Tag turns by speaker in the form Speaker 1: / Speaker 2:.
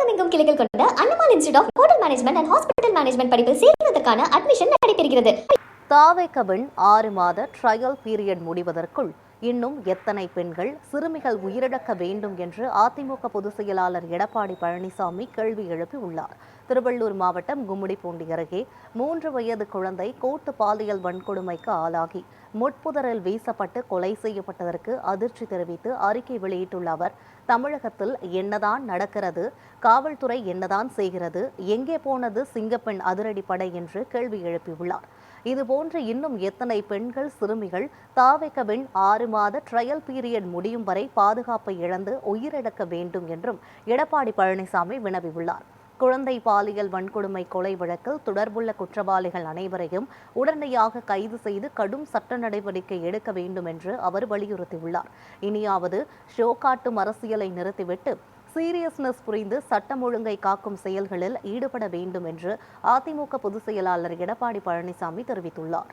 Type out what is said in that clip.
Speaker 1: தமிழகமெங்கும் கிளைகள் கொண்ட Annamal institute of hotel management and hospital management படிப்பில் சேர்வதற்கான அட்மிஷன் நடைபெறுகிறது.
Speaker 2: தாவேகவின் 6 மாத ட்ரையல் பீரியட் முடிவதற்குள் இன்னும் எத்தனை பெண்கள் சிறுமிகள் உயிரிழக்க வேண்டும் என்று அதிமுக பொதுச் செயலாளர் எடப்பாடி பழனிசாமி கேள்வி எழுப்பியுள்ளார். திருவள்ளூர் மாவட்டம் கும்மிடிப்பூண்டி அருகே 3 வயது குழந்தை கூட்டு பாலியல் வன்கொடுமைக்கு ஆளாகி முட்புதரில் வீசப்பட்டு கொலை செய்யப்பட்டதற்கு அதிர்ச்சி தெரிவித்து அறிக்கை வெளியிட்டுள்ள அவர், தமிழகத்தில் என்னதான் நடக்கிறது, காவல்துறை என்னதான் செய்கிறது, எங்கே போனது சிங்கப்பெண் அதிரடிப்படை என்று கேள்வி எழுப்பியுள்ளார். இதுபோன்று இன்னும் எத்தனை பெண்கள் சிறுமிகள் தாவேகவின் 6 மாத ட்ரையல் பீரியட் முடியும் வரை பாதுகாப்பை இழந்து உயிரிழக்க வேண்டும் என்றும் எடப்பாடி பழனிசாமி வினவியுள்ளார். குழந்தை பாலியல் வன்கொடுமை கொலை வழக்கில் தொடர்புள்ள குற்றவாளிகள் அனைவரையும் உடனடியாக கைது செய்து கடும் சட்ட நடவடிக்கை எடுக்க வேண்டும் என்று அவர் வலியுறுத்தியுள்ளார். இனியாவது ஷோ காட்டும் அரசியலை நிறுத்திவிட்டு சீரியஸ்னஸ் புரிந்து சட்டம் ஒழுங்கை காக்கும் செயல்களில் ஈடுபட வேண்டும் என்று அதிமுக பொதுச் செயலாளர் எடப்பாடி பழனிசாமி தெரிவித்துள்ளார்.